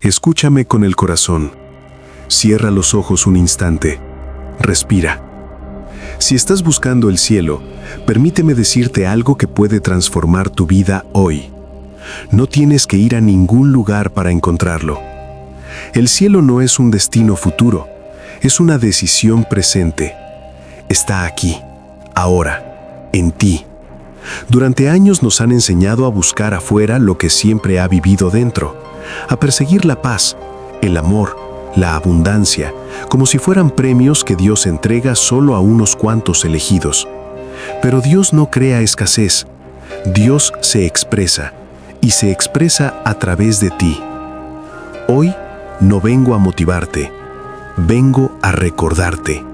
Escúchame con el corazón. Cierra los ojos un instante. Respira. Si estás buscando el cielo, permíteme decirte algo que puede transformar tu vida hoy. No tienes que ir a ningún lugar para encontrarlo. El cielo no es un destino futuro, es una decisión presente. Está aquí, ahora, en ti. Durante años nos han enseñado a buscar afuera lo que siempre ha vivido dentro, a perseguir la paz, el amor, la abundancia, como si fueran premios que Dios entrega solo a unos cuantos elegidos. Pero Dios no crea escasez. Dios se expresa, y se expresa a través de ti. Hoy no vengo a motivarte, vengo a recordarte.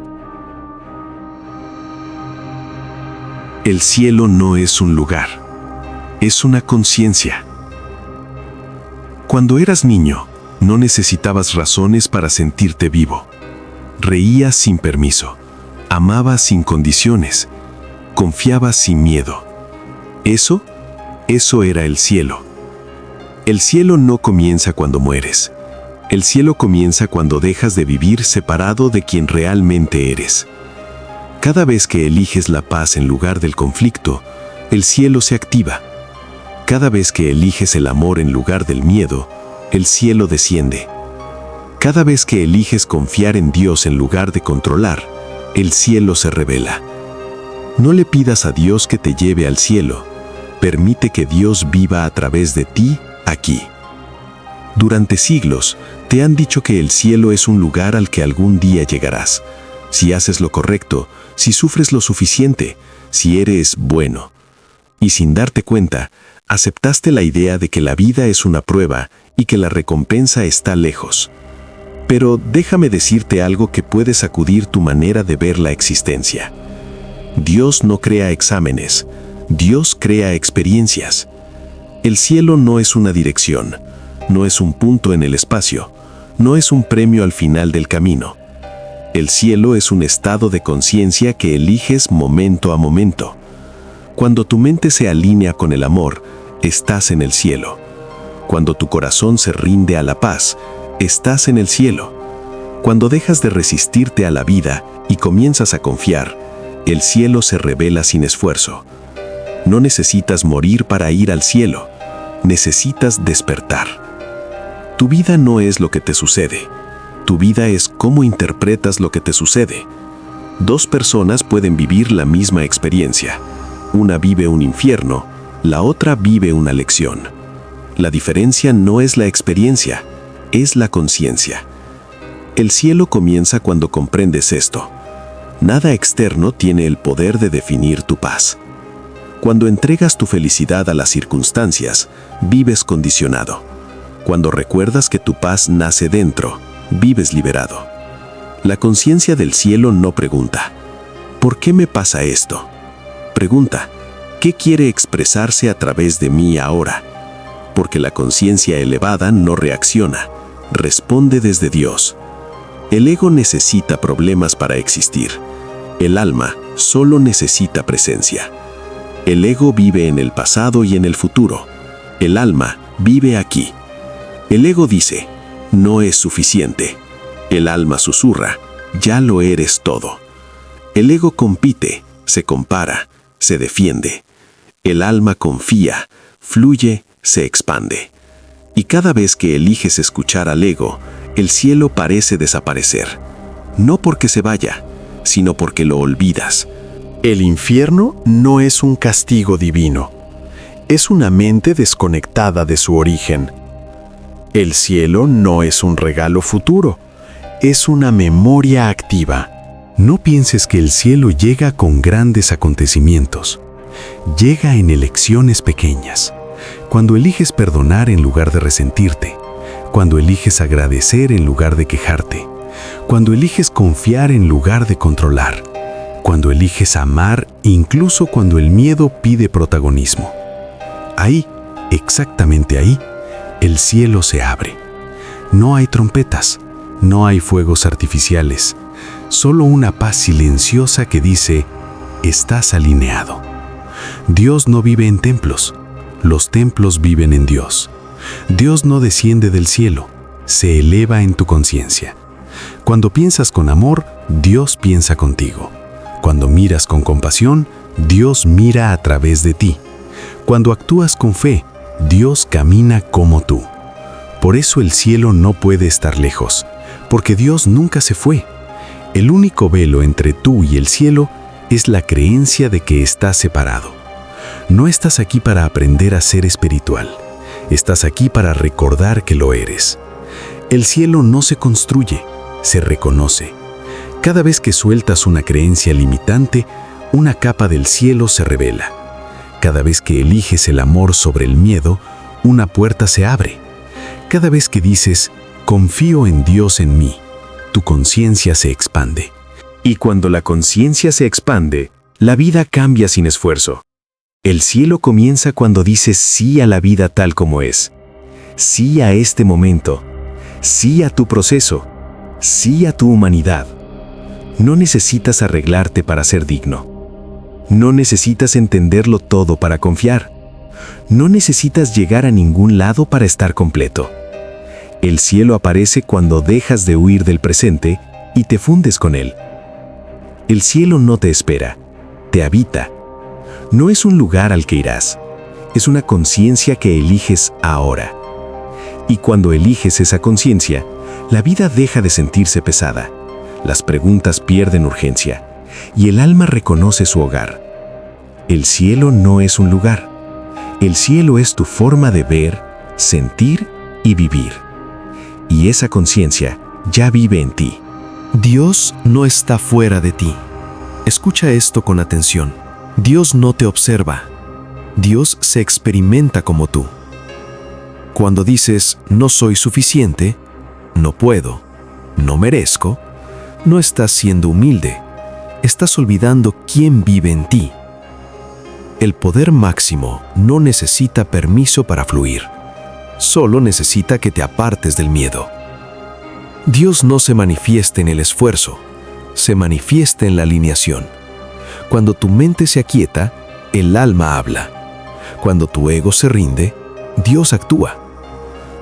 El cielo no es un lugar, es una conciencia. Cuando eras niño, no necesitabas razones para sentirte vivo. Reías sin permiso, amabas sin condiciones, confiabas sin miedo. Eso era el cielo. El cielo no comienza cuando mueres. El cielo comienza cuando dejas de vivir separado de quien realmente eres. Cada vez que eliges la paz en lugar del conflicto, el cielo se activa. Cada vez que eliges el amor en lugar del miedo, el cielo desciende. Cada vez que eliges confiar en Dios en lugar de controlar, el cielo se revela. No le pidas a Dios que te lleve al cielo. Permite que Dios viva a través de ti, aquí. Durante siglos, te han dicho que el cielo es un lugar al que algún día llegarás. Si haces lo correcto, si sufres lo suficiente, si eres bueno. Y sin darte cuenta, aceptaste la idea de que la vida es una prueba y que la recompensa está lejos. Pero déjame decirte algo que puede sacudir tu manera de ver la existencia. Dios no crea exámenes, Dios crea experiencias. El cielo no es una dirección, no es un punto en el espacio, no es un premio al final del camino. El cielo es un estado de conciencia que eliges momento a momento. Cuando tu mente se alinea con el amor, estás en el cielo. Cuando tu corazón se rinde a la paz, estás en el cielo. Cuando dejas de resistirte a la vida y comienzas a confiar, el cielo se revela sin esfuerzo. No necesitas morir para ir al cielo, necesitas despertar. Tu vida no es lo que te sucede. Tu vida es cómo interpretas lo que te sucede. Dos personas pueden vivir la misma experiencia. Una vive un infierno, la otra vive una lección. La diferencia no es la experiencia, es la conciencia. El cielo comienza cuando comprendes esto. Nada externo tiene el poder de definir tu paz. Cuando entregas tu felicidad a las circunstancias, vives condicionado. Cuando recuerdas que tu paz nace dentro, vives liberado. La conciencia del cielo no pregunta, ¿por qué me pasa esto? Pregunta, ¿qué quiere expresarse a través de mí ahora? Porque la conciencia elevada no reacciona, responde desde Dios. El ego necesita problemas para existir. El alma solo necesita presencia. El ego vive en el pasado y en el futuro. El alma vive aquí. El ego dice, no es suficiente. El alma susurra, ya lo eres todo. El ego compite, se compara, se defiende. El alma confía, fluye, se expande. Y cada vez que eliges escuchar al ego, el cielo parece desaparecer. No porque se vaya, sino porque lo olvidas. El infierno no es un castigo divino. Es una mente desconectada de su origen. El cielo no es un regalo futuro, es una memoria activa. No pienses que el cielo llega con grandes acontecimientos. Llega en elecciones pequeñas. Cuando eliges perdonar en lugar de resentirte. Cuando eliges agradecer en lugar de quejarte. Cuando eliges confiar en lugar de controlar. Cuando eliges amar incluso cuando el miedo pide protagonismo. Ahí, exactamente ahí, el cielo se abre. No hay trompetas, no hay fuegos artificiales, solo una paz silenciosa que dice, estás alineado. Dios no vive en templos, los templos viven en Dios. Dios no desciende del cielo, se eleva en tu conciencia. Cuando piensas con amor, Dios piensa contigo. Cuando miras con compasión, Dios mira a través de ti. Cuando actúas con fe, Dios camina como tú. Por eso el cielo no puede estar lejos, porque Dios nunca se fue. El único velo entre tú y el cielo es la creencia de que estás separado. No estás aquí para aprender a ser espiritual. Estás aquí para recordar que lo eres. El cielo no se construye, se reconoce. Cada vez que sueltas una creencia limitante, una capa del cielo se revela. Cada vez que eliges el amor sobre el miedo, una puerta se abre. Cada vez que dices, confío en Dios en mí, tu conciencia se expande. Y cuando la conciencia se expande, la vida cambia sin esfuerzo. El cielo comienza cuando dices sí a la vida tal como es. Sí a este momento. Sí a tu proceso. Sí a tu humanidad. No necesitas arreglarte para ser digno. No necesitas entenderlo todo para confiar. No necesitas llegar a ningún lado para estar completo. El cielo aparece cuando dejas de huir del presente y te fundes con él. El cielo no te espera, te habita. No es un lugar al que irás, es una conciencia que eliges ahora. Y cuando eliges esa conciencia, la vida deja de sentirse pesada, las preguntas pierden urgencia y el alma reconoce su hogar. El cielo no es un lugar, el cielo es tu forma de ver, sentir y vivir. Y esa conciencia ya vive en ti. Dios no está fuera de ti. Escucha esto con atención. Dios no te observa. Dios se experimenta como tú. Cuando dices, no soy suficiente, no puedo, no merezco, no estás siendo humilde. Estás olvidando quién vive en ti. El poder máximo no necesita permiso para fluir. Solo necesita que te apartes del miedo. Dios no se manifiesta en el esfuerzo, se manifiesta en la alineación. Cuando tu mente se aquieta, el alma habla. Cuando tu ego se rinde, Dios actúa.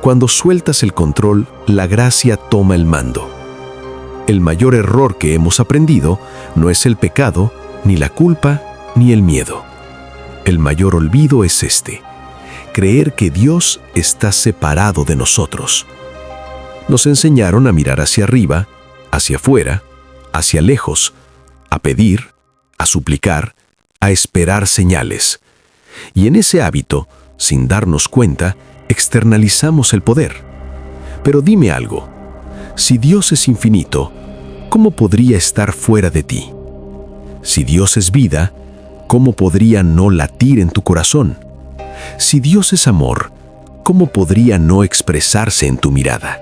Cuando sueltas el control, la gracia toma el mando. El mayor error que hemos aprendido no es el pecado, ni la culpa, ni el miedo. El mayor olvido es este: creer que Dios está separado de nosotros. Nos enseñaron a mirar hacia arriba, hacia afuera, hacia lejos, a pedir, a suplicar, a esperar señales. Y en ese hábito, sin darnos cuenta, externalizamos el poder. Pero dime algo, si Dios es infinito, ¿cómo podría estar fuera de ti? Si Dios es vida, ¿cómo podría no latir en tu corazón? Si Dios es amor, ¿cómo podría no expresarse en tu mirada?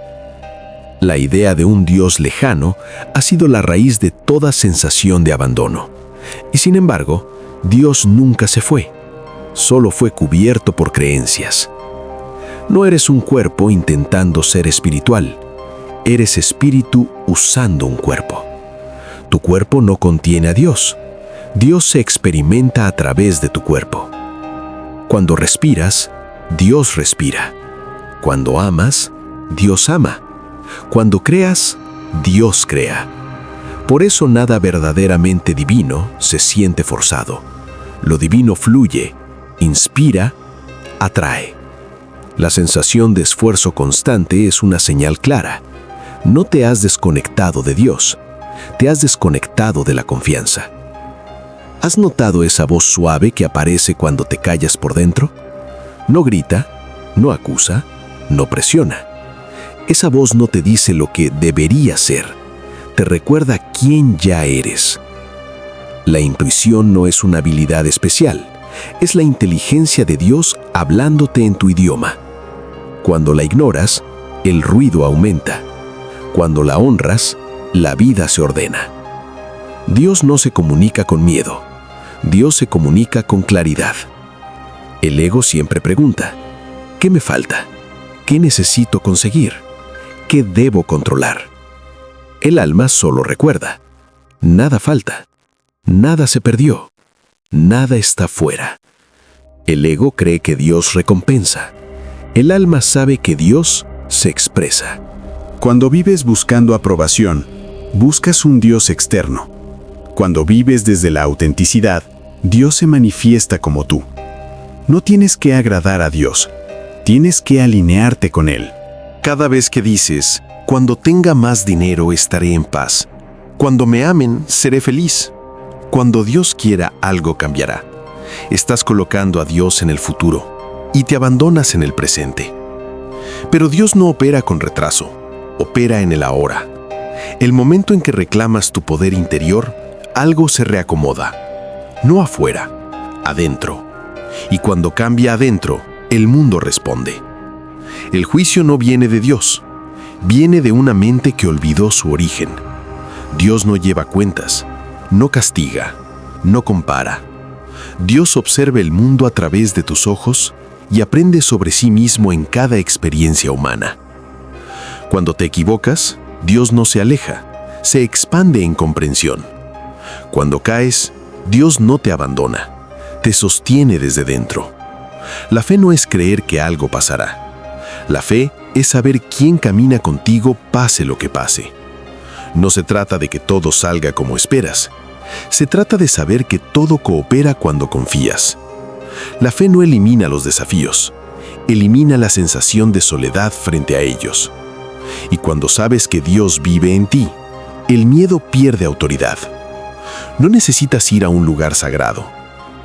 La idea de un Dios lejano ha sido la raíz de toda sensación de abandono. Y sin embargo, Dios nunca se fue, solo fue cubierto por creencias. No eres un cuerpo intentando ser espiritual, eres espíritu usando un cuerpo. Tu cuerpo no contiene a Dios, Dios se experimenta a través de tu cuerpo. Cuando respiras, Dios respira. Cuando amas, Dios ama. Cuando creas, Dios crea. Por eso nada verdaderamente divino se siente forzado. Lo divino fluye, inspira, atrae. La sensación de esfuerzo constante es una señal clara. No te has desconectado de Dios, te has desconectado de la confianza. ¿Has notado esa voz suave que aparece cuando te callas por dentro? No grita, no acusa, no presiona. Esa voz no te dice lo que debería ser, te recuerda quién ya eres. La intuición no es una habilidad especial, es la inteligencia de Dios hablándote en tu idioma. Cuando la ignoras, el ruido aumenta. Cuando la honras, la vida se ordena. Dios no se comunica con miedo, Dios se comunica con claridad. El ego siempre pregunta, ¿qué me falta? ¿Qué necesito conseguir? ¿Qué debo controlar? El alma solo recuerda, nada falta, nada se perdió, nada está fuera. El ego cree que Dios recompensa. El alma sabe que Dios se expresa. Cuando vives buscando aprobación, buscas un Dios externo. Cuando vives desde la autenticidad, Dios se manifiesta como tú. No tienes que agradar a Dios, tienes que alinearte con Él. Cada vez que dices, cuando tenga más dinero estaré en paz, cuando me amen seré feliz, cuando Dios quiera algo cambiará, estás colocando a Dios en el futuro y te abandonas en el presente. Pero Dios no opera con retraso, opera en el ahora. El momento en que reclamas tu poder interior, algo se reacomoda, no afuera, adentro. Y cuando cambia adentro, el mundo responde. El juicio no viene de Dios, viene de una mente que olvidó su origen. Dios no lleva cuentas, no castiga, no compara. Dios observa el mundo a través de tus ojos y aprende sobre sí mismo en cada experiencia humana. Cuando te equivocas, Dios no se aleja, se expande en comprensión. Cuando caes, Dios no te abandona, te sostiene desde dentro. La fe no es creer que algo pasará. La fe es saber quién camina contigo pase lo que pase. No se trata de que todo salga como esperas. Se trata de saber que todo coopera cuando confías. La fe no elimina los desafíos, elimina la sensación de soledad frente a ellos. Y cuando sabes que Dios vive en ti, el miedo pierde autoridad. No necesitas ir a un lugar sagrado.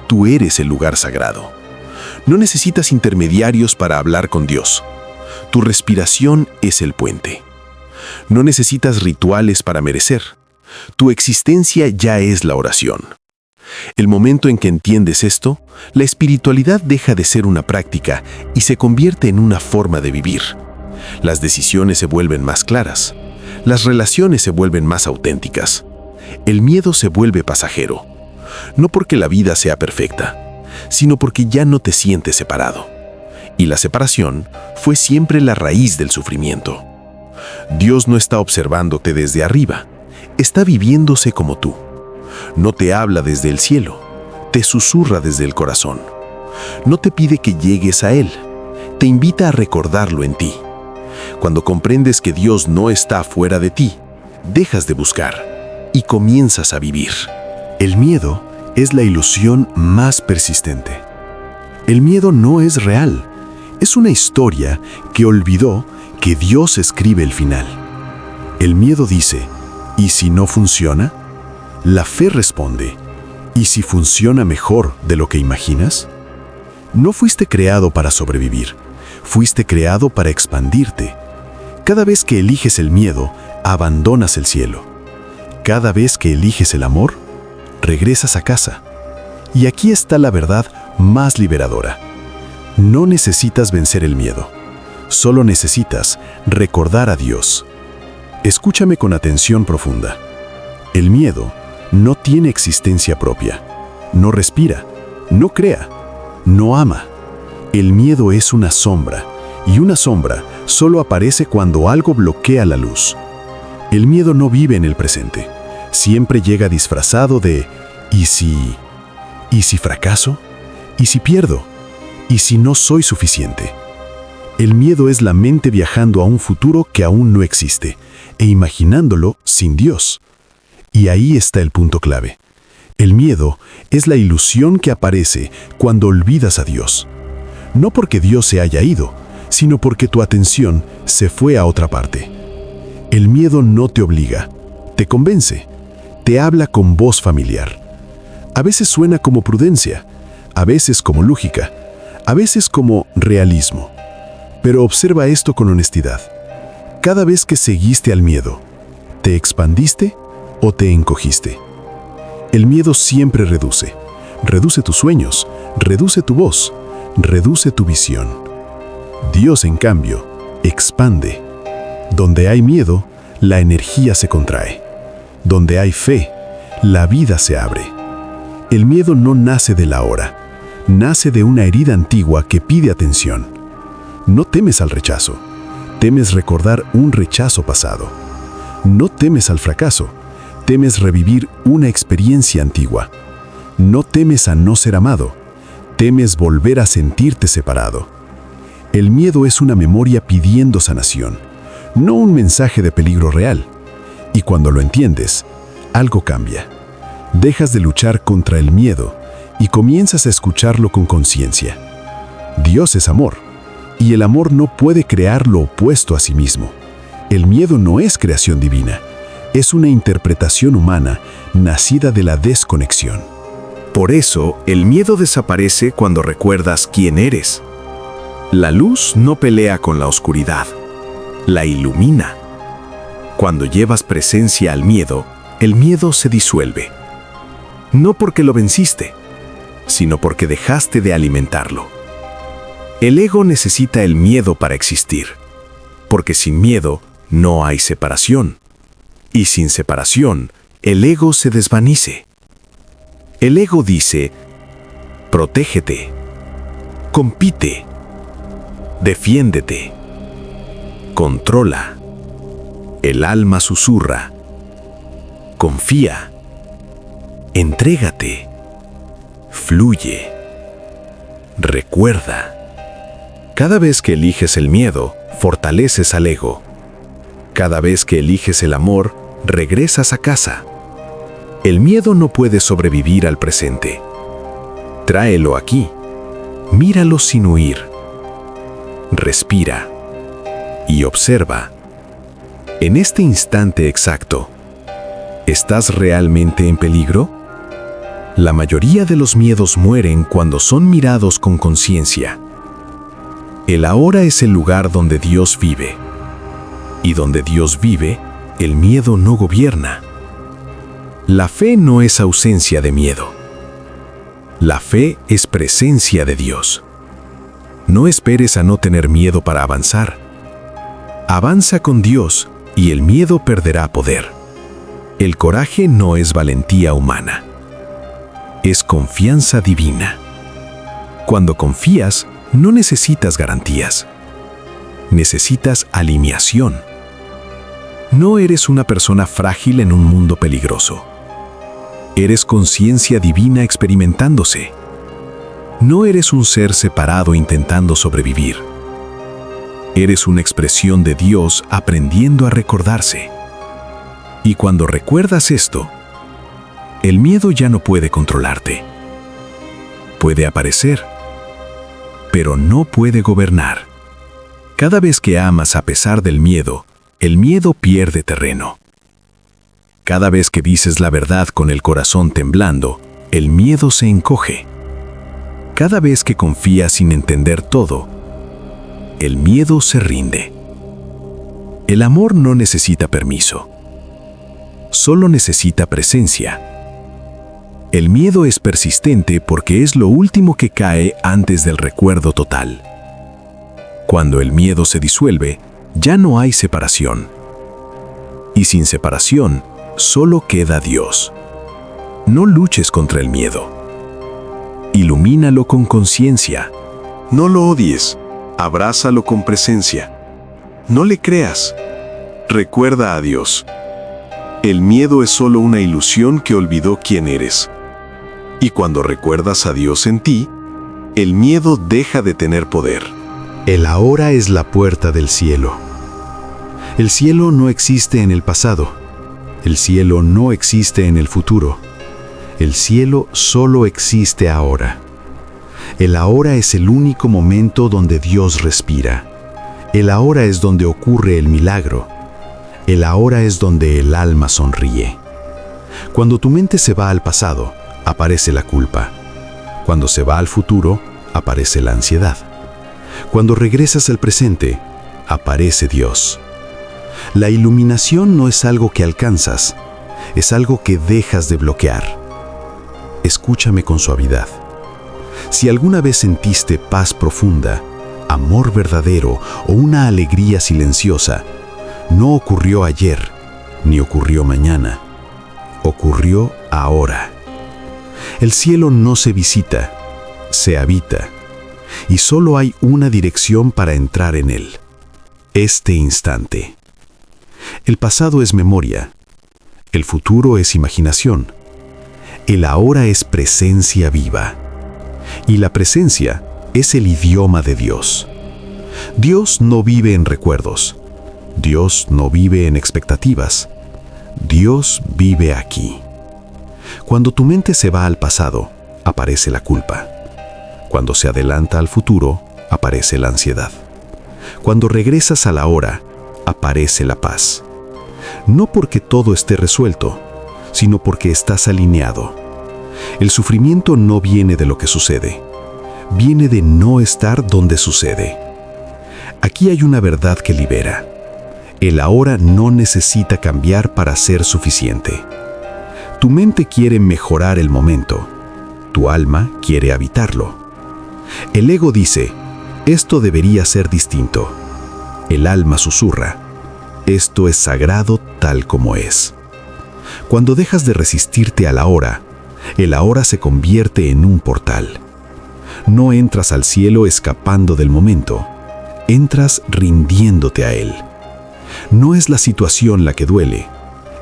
Tú eres el lugar sagrado. No necesitas intermediarios para hablar con Dios. Tu respiración es el puente. No necesitas rituales para merecer. Tu existencia ya es la oración. El momento en que entiendes esto, la espiritualidad deja de ser una práctica y se convierte en una forma de vivir. Las decisiones se vuelven más claras. Las relaciones se vuelven más auténticas. El miedo se vuelve pasajero. No porque la vida sea perfecta, sino porque ya no te sientes separado. Y la separación fue siempre la raíz del sufrimiento. Dios no está observándote desde arriba, está viviéndose como tú. No te habla desde el cielo, te susurra desde el corazón. No te pide que llegues a Él, te invita a recordarlo en ti. Cuando comprendes que Dios no está fuera de ti, dejas de buscar y comienzas a vivir. El miedo es la ilusión más persistente. El miedo no es real, es una historia que olvidó que Dios escribe el final. El miedo dice, ¿y si no funciona? La fe responde, ¿y si funciona mejor de lo que imaginas? No fuiste creado para sobrevivir, fuiste creado para expandirte. Cada vez que eliges el miedo, abandonas el cielo. Cada vez que eliges el amor, regresas a casa. Y aquí está la verdad más liberadora. No necesitas vencer el miedo, solo necesitas recordar a Dios. Escúchame con atención profunda. El miedo no tiene existencia propia, no respira, no crea, no ama. El miedo es una sombra, y una sombra solo aparece cuando algo bloquea la luz. El miedo no vive en el presente, siempre llega disfrazado de ¿y si fracaso? ¿Y si pierdo? ¿Y si no soy suficiente? El miedo es la mente viajando a un futuro que aún no existe, e imaginándolo sin Dios. Y ahí está el punto clave. El miedo es la ilusión que aparece cuando olvidas a Dios. No porque Dios se haya ido, sino porque tu atención se fue a otra parte. El miedo no te obliga, te convence, te habla con voz familiar. A veces suena como prudencia, a veces como lógica, a veces como realismo. Pero observa esto con honestidad. Cada vez que seguiste al miedo, ¿te expandiste o te encogiste? El miedo siempre reduce. Reduce tus sueños, reduce tu voz, reduce tu visión. Dios, en cambio, expande. Donde hay miedo, la energía se contrae. Donde hay fe, la vida se abre. El miedo no nace de la hora, nace de una herida antigua que pide atención. No temes al rechazo, temes recordar un rechazo pasado. No temes al fracaso, temes revivir una experiencia antigua. No temes a no ser amado, temes volver a sentirte separado. El miedo es una memoria pidiendo sanación, no un mensaje de peligro real. Y cuando lo entiendes, algo cambia. Dejas de luchar contra el miedo y comienzas a escucharlo con conciencia. Dios es amor, y el amor no puede crear lo opuesto a sí mismo. El miedo no es creación divina, es una interpretación humana nacida de la desconexión. Por eso, el miedo desaparece cuando recuerdas quién eres. La luz no pelea con la oscuridad, la ilumina. Cuando llevas presencia al miedo, el miedo se disuelve. No porque lo venciste, sino porque dejaste de alimentarlo. El ego necesita el miedo para existir, porque sin miedo no hay separación. Y sin separación, el ego se desvanece. El ego dice, protégete, compite, defiéndete, controla. El alma susurra, confía, entrégate, fluye, recuerda. Cada vez que eliges el miedo, fortaleces al ego. Cada vez que eliges el amor, regresas a casa. El miedo no puede sobrevivir al presente. Tráelo aquí. Míralo sin huir. Respira y observa. En este instante exacto, ¿estás realmente en peligro? La mayoría de los miedos mueren cuando son mirados con conciencia. El ahora es el lugar donde Dios vive. Y donde Dios vive, el miedo no gobierna. La fe no es ausencia de miedo. La fe es presencia de Dios. No esperes a no tener miedo para avanzar. Avanza con Dios y el miedo perderá poder. El coraje no es valentía humana. Es confianza divina. Cuando confías, no necesitas garantías. Necesitas alineación. No eres una persona frágil en un mundo peligroso. Eres conciencia divina experimentándose. No eres un ser separado intentando sobrevivir. Eres una expresión de Dios aprendiendo a recordarse. Y cuando recuerdas esto, el miedo ya no puede controlarte. Puede aparecer, pero no puede gobernar. Cada vez que amas a pesar del miedo, el miedo pierde terreno. Cada vez que dices la verdad con el corazón temblando, el miedo se encoge. Cada vez que confías sin entender todo, el miedo se rinde. El amor no necesita permiso. Solo necesita presencia. El miedo es persistente porque es lo último que cae antes del recuerdo total. Cuando el miedo se disuelve, ya no hay separación. Y sin separación, solo queda Dios. No luches contra el miedo. Ilumínalo con conciencia. No lo odies, abrázalo con presencia. No le creas. Recuerda a Dios. El miedo es solo una ilusión que olvidó quién eres. Y cuando recuerdas a Dios en ti, el miedo deja de tener poder. El ahora es la puerta del cielo. El cielo no existe en el pasado. El cielo no existe en el futuro. El cielo solo existe ahora. El ahora es el único momento donde Dios respira. El ahora es donde ocurre el milagro. El ahora es donde el alma sonríe. Cuando tu mente se va al pasado, aparece la culpa. Cuando se va al futuro, aparece la ansiedad. Cuando regresas al presente, aparece Dios. La iluminación no es algo que alcanzas, es algo que dejas de bloquear. Escúchame con suavidad. Si alguna vez sentiste paz profunda, amor verdadero o una alegría silenciosa, no ocurrió ayer, ni ocurrió mañana. Ocurrió ahora. El cielo no se visita, se habita. Y solo hay una dirección para entrar en él. Este instante. El pasado es memoria. El futuro es imaginación. El ahora es presencia viva. Y la presencia es el idioma de Dios. Dios no vive en recuerdos. Dios no vive en expectativas. Dios vive aquí. Cuando tu mente se va al pasado, aparece la culpa. Cuando se adelanta al futuro, aparece la ansiedad. Cuando regresas a la hora, aparece la paz. No porque todo esté resuelto, sino porque estás alineado. El sufrimiento no viene de lo que sucede, viene de no estar donde sucede. Aquí hay una verdad que libera. El ahora no necesita cambiar para ser suficiente. Tu mente quiere mejorar el momento, tu alma quiere habitarlo. El ego dice, esto debería ser distinto. El alma susurra, esto es sagrado tal como es. Cuando dejas de resistirte al ahora, el ahora se convierte en un portal. No entras al cielo escapando del momento, entras rindiéndote a él. No es la situación la que duele,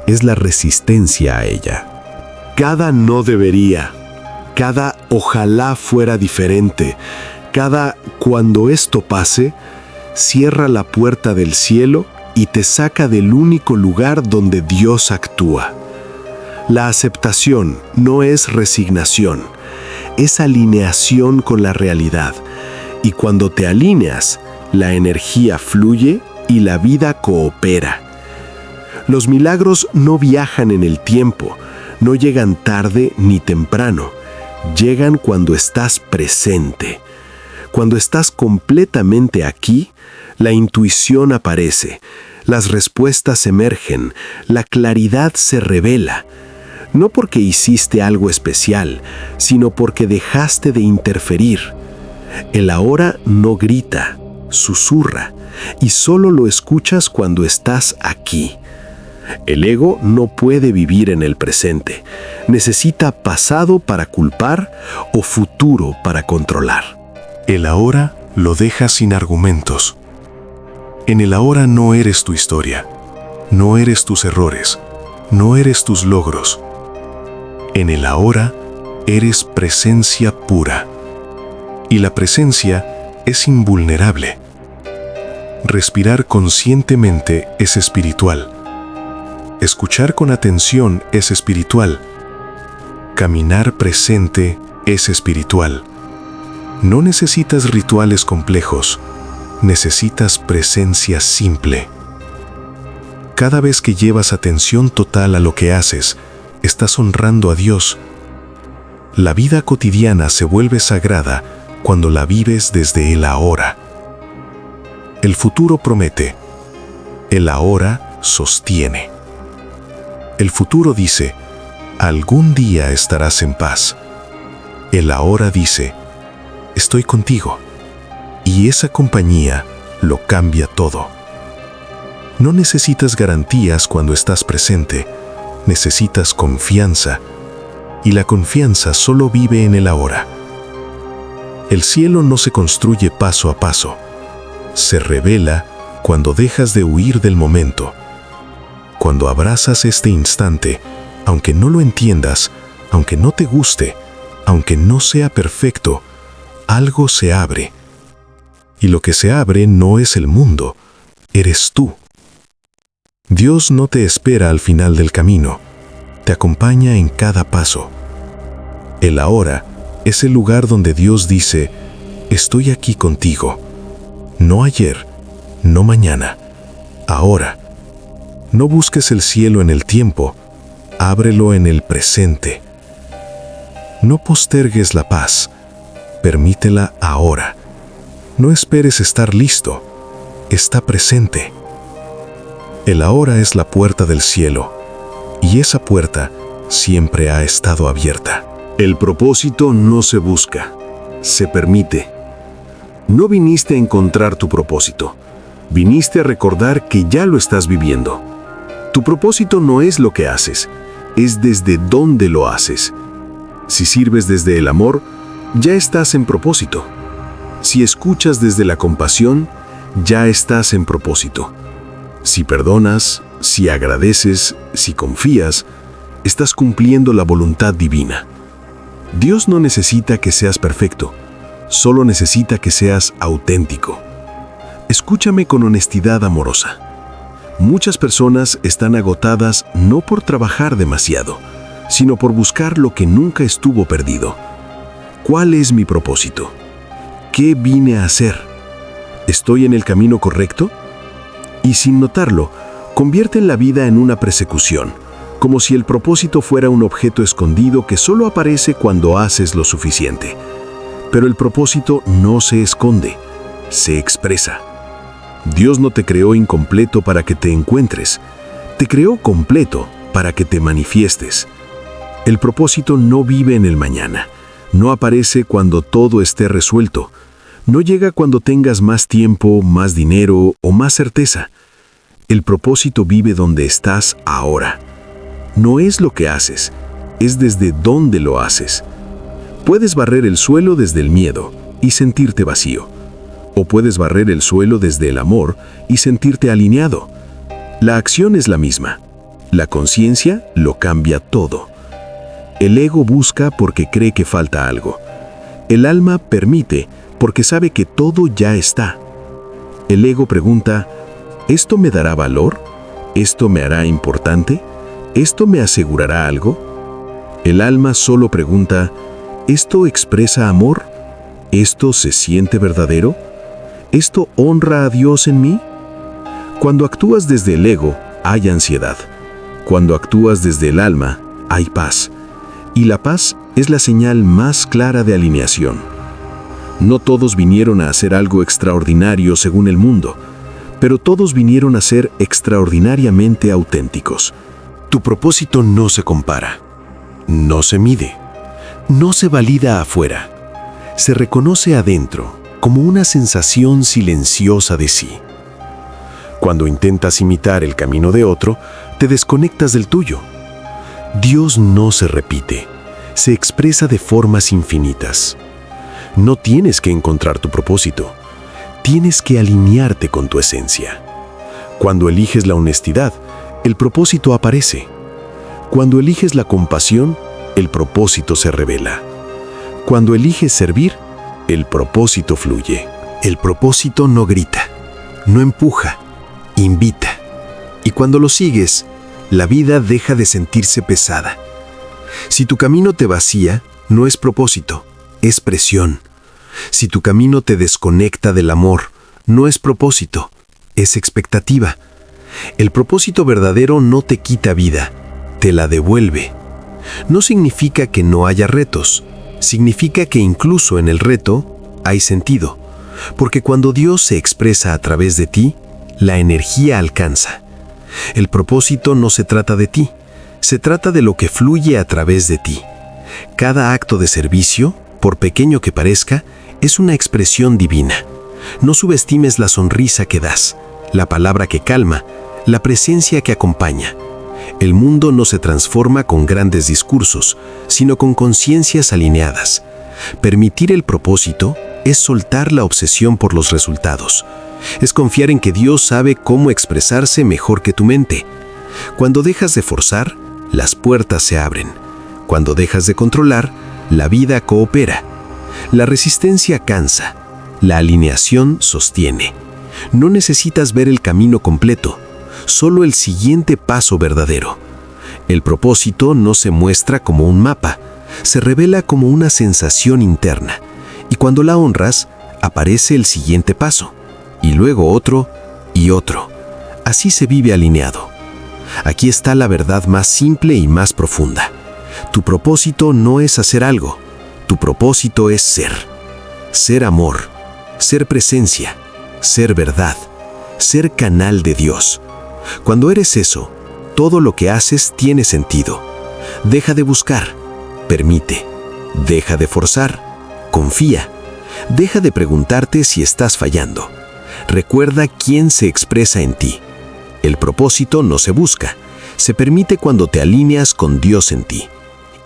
es la resistencia a ella. Cada no debería, cada ojalá fuera diferente, cada cuando esto pase, cierra la puerta del cielo y te saca del único lugar donde Dios actúa. La aceptación no es resignación, es alineación con la realidad. Y cuando te alineas, la energía fluye y la vida coopera. Los milagros no viajan en el tiempo, no llegan tarde ni temprano, llegan cuando estás presente. Cuando estás completamente aquí, la intuición aparece, las respuestas emergen, la claridad se revela. No porque hiciste algo especial, sino porque dejaste de interferir. El ahora no grita, susurra, y solo lo escuchas cuando estás aquí. El ego no puede vivir en el presente. Necesita pasado para culpar o futuro para controlar. El ahora lo dejas sin argumentos. En el ahora no eres tu historia, no eres tus errores, no eres tus logros. En el ahora eres presencia pura. Y la presencia es invulnerable. Respirar conscientemente es espiritual. Escuchar con atención es espiritual. Caminar presente es espiritual. No necesitas rituales complejos, necesitas presencia simple. Cada vez que llevas atención total a lo que haces, estás honrando a Dios. La vida cotidiana se vuelve sagrada cuando la vives desde el ahora. El futuro promete, el ahora sostiene. El futuro dice, algún día estarás en paz. El ahora dice, estoy contigo. Y esa compañía lo cambia todo. No necesitas garantías cuando estás presente, necesitas confianza. Y la confianza solo vive en el ahora. El cielo no se construye paso a paso. Se revela cuando dejas de huir del momento. Cuando abrazas este instante, aunque no lo entiendas, aunque no te guste, aunque no sea perfecto, algo se abre. Y lo que se abre no es el mundo, eres tú. Dios no te espera al final del camino, te acompaña en cada paso. El ahora es el lugar donde Dios dice, estoy aquí contigo. No ayer, no mañana, ahora. No busques el cielo en el tiempo, ábrelo en el presente. No postergues la paz, permítela ahora. No esperes estar listo, está presente. El ahora es la puerta del cielo, y esa puerta siempre ha estado abierta. El propósito no se busca, se permite. No viniste a encontrar tu propósito, viniste a recordar que ya lo estás viviendo. Tu propósito no es lo que haces, es desde dónde lo haces. Si sirves desde el amor, ya estás en propósito. Si escuchas desde la compasión, ya estás en propósito. Si perdonas, si agradeces, si confías, estás cumpliendo la voluntad divina. Dios no necesita que seas perfecto, solo necesita que seas auténtico. Escúchame con honestidad amorosa. Muchas personas están agotadas no por trabajar demasiado, sino por buscar lo que nunca estuvo perdido. ¿Cuál es mi propósito? ¿Qué vine a hacer? ¿Estoy en el camino correcto? Y sin notarlo, convierten la vida en una persecución, como si el propósito fuera un objeto escondido que solo aparece cuando haces lo suficiente. Pero el propósito no se esconde, se expresa. Dios no te creó incompleto para que te encuentres, te creó completo para que te manifiestes. El propósito no vive en el mañana, no aparece cuando todo esté resuelto, no llega cuando tengas más tiempo, más dinero o más certeza. El propósito vive donde estás ahora. No es lo que haces, es desde dónde lo haces. Puedes barrer el suelo desde el miedo y sentirte vacío. O puedes barrer el suelo desde el amor y sentirte alineado. La acción es la misma. La conciencia lo cambia todo. El ego busca porque cree que falta algo. El alma permite porque sabe que todo ya está. El ego pregunta, ¿esto me dará valor? ¿Esto me hará importante? ¿Esto me asegurará algo? El alma solo pregunta, ¿esto expresa amor? ¿Esto se siente verdadero? ¿Esto honra a Dios en mí? Cuando actúas desde el ego, hay ansiedad. Cuando actúas desde el alma, hay paz. Y la paz es la señal más clara de alineación. No todos vinieron a hacer algo extraordinario según el mundo, pero todos vinieron a ser extraordinariamente auténticos. Tu propósito no se compara, no se mide, no se valida afuera, se reconoce adentro como una sensación silenciosa de sí. Cuando intentas imitar el camino de otro, te desconectas del tuyo. Dios no se repite, se expresa de formas infinitas. No tienes que encontrar tu propósito, tienes que alinearte con tu esencia. Cuando eliges la honestidad, el propósito aparece. Cuando eliges la compasión, el propósito se revela. Cuando eliges servir, el propósito fluye. El propósito no grita, no empuja, invita. Y cuando lo sigues, la vida deja de sentirse pesada. Si tu camino te vacía, no es propósito, es presión. Si tu camino te desconecta del amor, no es propósito, es expectativa. El propósito verdadero no te quita vida, te la devuelve. No significa que no haya retos, significa que incluso en el reto hay sentido, porque cuando Dios se expresa a través de ti, la energía alcanza. El propósito no se trata de ti, se trata de lo que fluye a través de ti. Cada acto de servicio, por pequeño que parezca, es una expresión divina. No subestimes la sonrisa que das, la palabra que calma, la presencia que acompaña. El mundo no se transforma con grandes discursos, sino con conciencias alineadas. Permitir el propósito es soltar la obsesión por los resultados. Es confiar en que Dios sabe cómo expresarse mejor que tu mente. Cuando dejas de forzar, las puertas se abren. Cuando dejas de controlar, la vida coopera. La resistencia cansa. La alineación sostiene. No necesitas ver el camino completo, solo el siguiente paso verdadero. El propósito no se muestra como un mapa, se revela como una sensación interna. Y cuando la honras, aparece el siguiente paso, y luego otro y otro. Así se vive alineado. Aquí está la verdad más simple y más profunda. Tu propósito no es hacer algo, tu propósito es ser. Ser amor, ser presencia, ser verdad, ser canal de Dios. Cuando eres eso, todo lo que haces tiene sentido. Deja de buscar, permite. Deja de forzar, confía. Deja de preguntarte si estás fallando. Recuerda quién se expresa en ti. El propósito no se busca, se permite cuando te alineas con Dios en ti.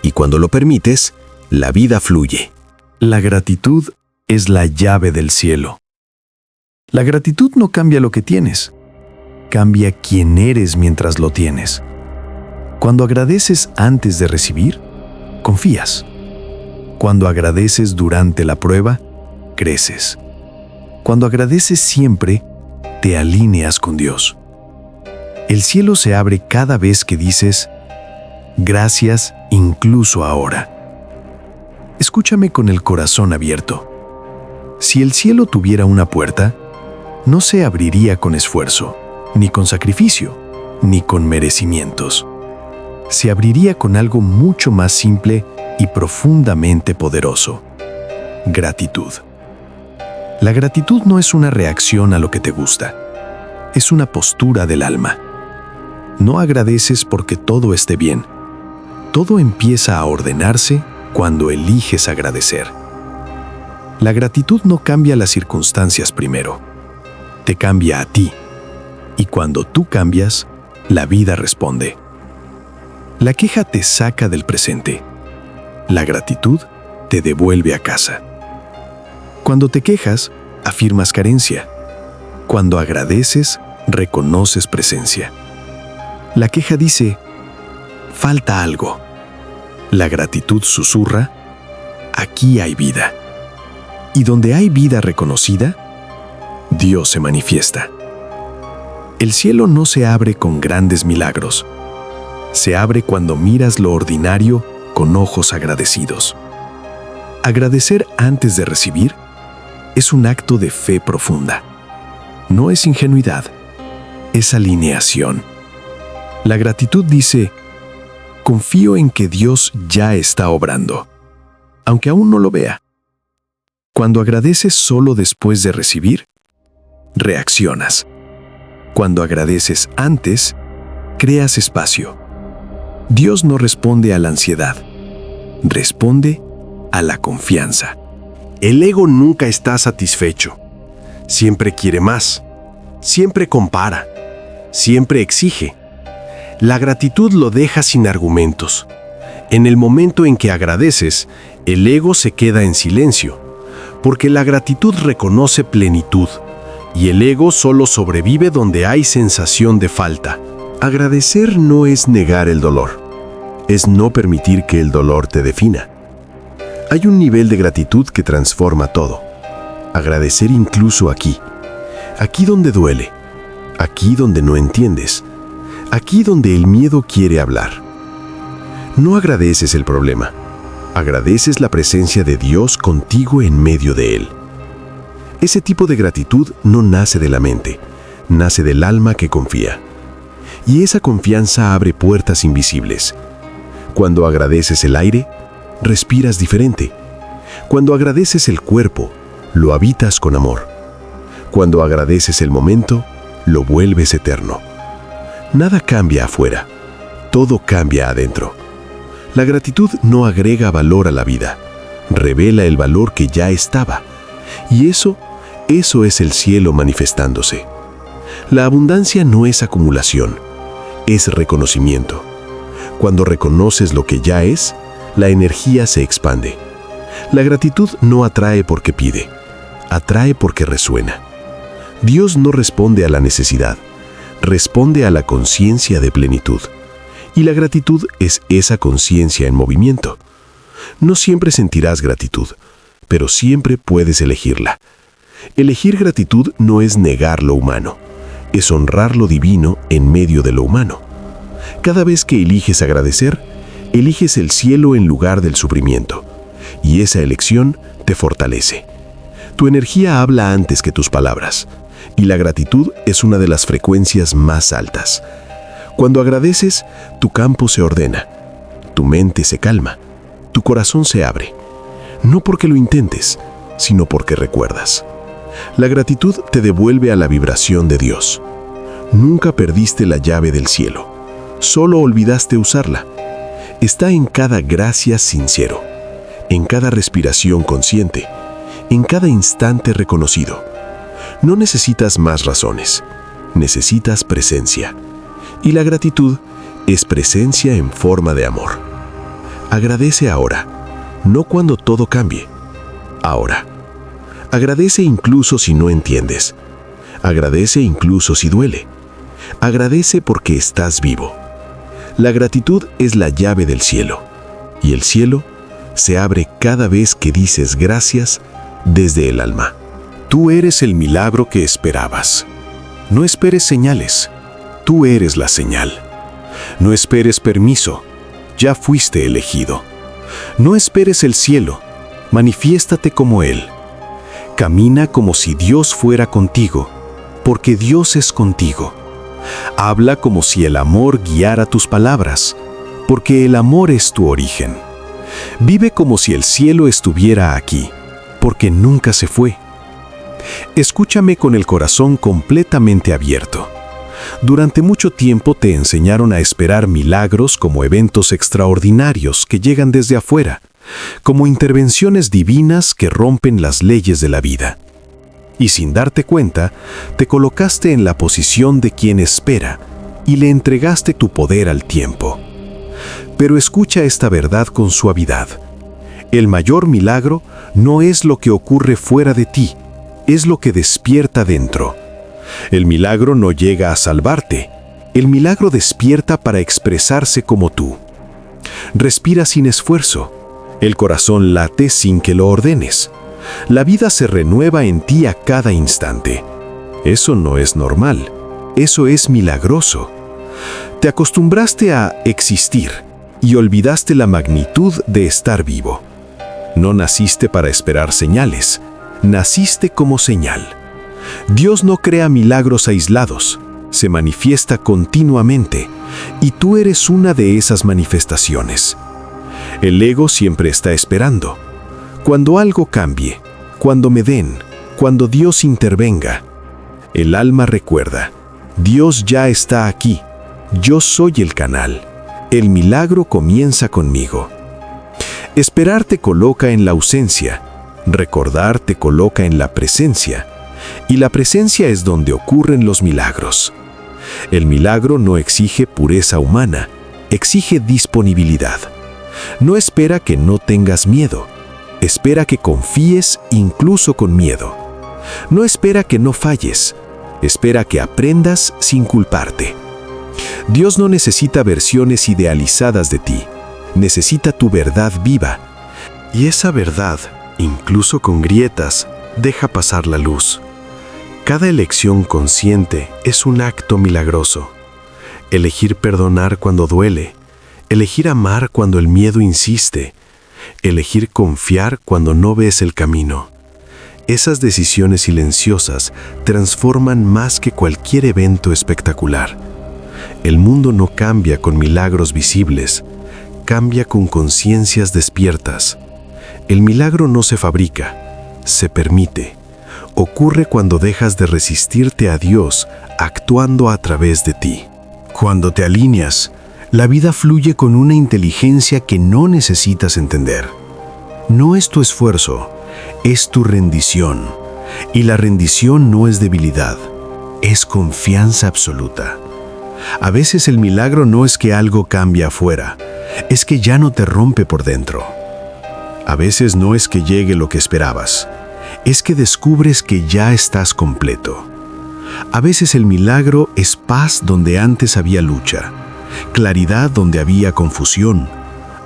Y cuando lo permites, la vida fluye. La gratitud es la llave del cielo. La gratitud no cambia lo que tienes, cambia quién eres mientras lo tienes. Cuando agradeces antes de recibir, confías. Cuando agradeces durante la prueba, creces. Cuando agradeces siempre, te alineas con Dios. El cielo se abre cada vez que dices, gracias incluso ahora. Escúchame con el corazón abierto. Si el cielo tuviera una puerta, no se abriría con esfuerzo, ni con sacrificio, ni con merecimientos. Se abriría con algo mucho más simple y profundamente poderoso: gratitud. La gratitud no es una reacción a lo que te gusta, es una postura del alma. No agradeces porque todo esté bien. Todo empieza a ordenarse cuando eliges agradecer. La gratitud no cambia las circunstancias primero, te cambia a ti. Y cuando tú cambias, la vida responde. La queja te saca del presente. La gratitud te devuelve a casa. Cuando te quejas, afirmas carencia. Cuando agradeces, reconoces presencia. La queja dice, falta algo. La gratitud susurra, aquí hay vida. Y donde hay vida reconocida, Dios se manifiesta. El cielo no se abre con grandes milagros. Se abre cuando miras lo ordinario con ojos agradecidos. Agradecer antes de recibir es un acto de fe profunda. No es ingenuidad, es alineación. La gratitud dice, confío en que Dios ya está obrando, aunque aún no lo vea. Cuando agradeces solo después de recibir, reaccionas. Cuando agradeces antes, creas espacio. Dios no responde a la ansiedad, responde a la confianza. El ego nunca está satisfecho. Siempre quiere más, siempre compara, siempre exige. La gratitud lo deja sin argumentos. En el momento en que agradeces, el ego se queda en silencio, porque la gratitud reconoce plenitud, y el ego solo sobrevive donde hay sensación de falta. Agradecer no es negar el dolor, es no permitir que el dolor te defina. Hay un nivel de gratitud que transforma todo. Agradecer incluso aquí donde duele, aquí donde no entiendes, aquí donde el miedo quiere hablar. No agradeces el problema, agradeces la presencia de Dios contigo en medio de él. Ese tipo de gratitud no nace de la mente, nace del alma que confía. Y esa confianza abre puertas invisibles. Cuando agradeces el aire, respiras diferente. Cuando agradeces el cuerpo, lo habitas con amor. Cuando agradeces el momento, lo vuelves eterno. Nada cambia afuera, todo cambia adentro. La gratitud no agrega valor a la vida, revela el valor que ya estaba. Y eso es el cielo manifestándose. La abundancia no es acumulación, es reconocimiento. Cuando reconoces lo que ya es, la energía se expande. La gratitud no atrae porque pide, atrae porque resuena. Dios no responde a la necesidad, responde a la conciencia de plenitud. Y la gratitud es esa conciencia en movimiento. No siempre sentirás gratitud, pero siempre puedes elegirla. Elegir gratitud no es negar lo humano, es honrar lo divino en medio de lo humano. Cada vez que eliges agradecer, eliges el cielo en lugar del sufrimiento, y esa elección te fortalece. Tu energía habla antes que tus palabras, y la gratitud es una de las frecuencias más altas. Cuando agradeces, tu campo se ordena, tu mente se calma, tu corazón se abre, no porque lo intentes, sino porque recuerdas. La gratitud te devuelve a la vibración de Dios. Nunca perdiste la llave del cielo, solo olvidaste usarla. Está en cada gracias sincero, en cada respiración consciente, en cada instante reconocido. No necesitas más razones, necesitas presencia. Y la gratitud es presencia en forma de amor. Agradece ahora, no cuando todo cambie. Ahora. Agradece incluso si no entiendes. Agradece incluso si duele. Agradece porque estás vivo. La gratitud es la llave del cielo, y el cielo se abre cada vez que dices gracias desde el alma. Tú eres el milagro que esperabas. No esperes señales. Tú eres la señal. No esperes permiso. Ya fuiste elegido. No esperes el cielo. Manifiéstate como Él. Camina como si Dios fuera contigo, porque Dios es contigo. Habla como si el amor guiara tus palabras, porque el amor es tu origen. Vive como si el cielo estuviera aquí, porque nunca se fue. Escúchame con el corazón completamente abierto. Durante mucho tiempo te enseñaron a esperar milagros como eventos extraordinarios que llegan desde afuera, como intervenciones divinas que rompen las leyes de la vida. Y sin darte cuenta, te colocaste en la posición de quien espera y le entregaste tu poder al tiempo. Pero escucha esta verdad con suavidad. El mayor milagro no es lo que ocurre fuera de ti, es lo que despierta dentro. El milagro no llega a salvarte, el milagro despierta para expresarse como tú. Respira sin esfuerzo, el corazón late sin que lo ordenes. La vida se renueva en ti a cada instante. Eso no es normal, eso es milagroso. Te acostumbraste a existir y olvidaste la magnitud de estar vivo. No naciste para esperar señales, naciste como señal. Dios no crea milagros aislados, se manifiesta continuamente, y tú eres una de esas manifestaciones. El ego siempre está esperando. Cuando algo cambie, cuando me den, cuando Dios intervenga. El alma recuerda, Dios ya está aquí, yo soy el canal, el milagro comienza conmigo. Esperar te coloca en la ausencia, recordar te coloca en la presencia, y la presencia es donde ocurren los milagros. El milagro no exige pureza humana, exige disponibilidad. No espera que no tengas miedo, espera que confíes incluso con miedo. No espera que no falles, espera que aprendas sin culparte. Dios no necesita versiones idealizadas de ti, necesita tu verdad viva. Y esa verdad, incluso con grietas, deja pasar la luz. Cada elección consciente es un acto milagroso. Elegir perdonar cuando duele, elegir amar cuando el miedo insiste, elegir confiar cuando no ves el camino. Esas decisiones silenciosas transforman más que cualquier evento espectacular. El mundo no cambia con milagros visibles, cambia con conciencias despiertas. El milagro no se fabrica, se permite. Ocurre cuando dejas de resistirte a Dios actuando a través de ti. Cuando te alineas, la vida fluye con una inteligencia que no necesitas entender. No es tu esfuerzo, es tu rendición. Y la rendición no es debilidad, es confianza absoluta. A veces el milagro no es que algo cambie afuera, es que ya no te rompe por dentro. A veces no es que llegue lo que esperabas, es que descubres que ya estás completo. A veces el milagro es paz donde antes había lucha, claridad donde había confusión,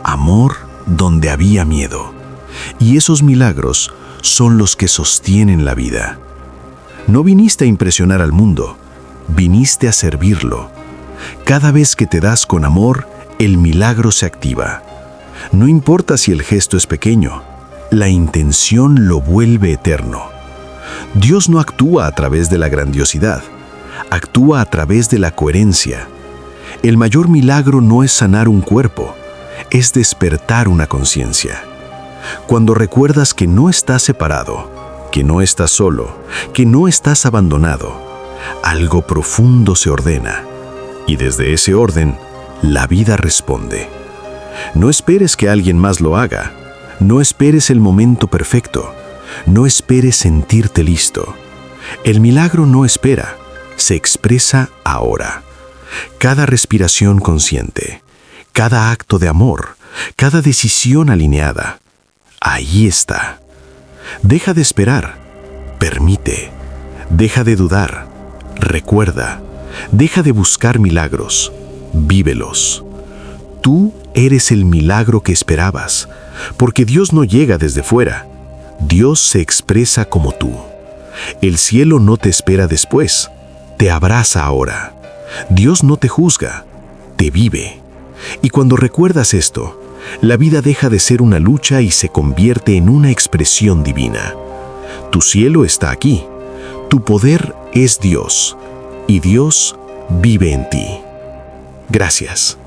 amor donde había miedo. Y esos milagros son los que sostienen la vida. No viniste a impresionar al mundo, viniste a servirlo. Cada vez que te das con amor, el milagro se activa. No importa si el gesto es pequeño, la intención lo vuelve eterno. Dios no actúa a través de la grandiosidad, actúa a través de la coherencia. El mayor milagro no es sanar un cuerpo, es despertar una conciencia. Cuando recuerdas que no estás separado, que no estás solo, que no estás abandonado, algo profundo se ordena, y desde ese orden, la vida responde. No esperes que alguien más lo haga. No esperes el momento perfecto. No esperes sentirte listo. El milagro no espera, se expresa ahora. Cada respiración consciente, cada acto de amor, cada decisión alineada. Ahí está. Deja de esperar. Permite. Deja de dudar. Recuerda. Deja de buscar milagros. Vívelos. Tú eres el milagro que esperabas, porque Dios no llega desde fuera. Dios se expresa como tú. El cielo no te espera después, te abraza ahora. Dios no te juzga, te vive. Y cuando recuerdas esto, la vida deja de ser una lucha y se convierte en una expresión divina. Tu cielo está aquí. Tu poder es Dios. Y Dios vive en ti. Gracias.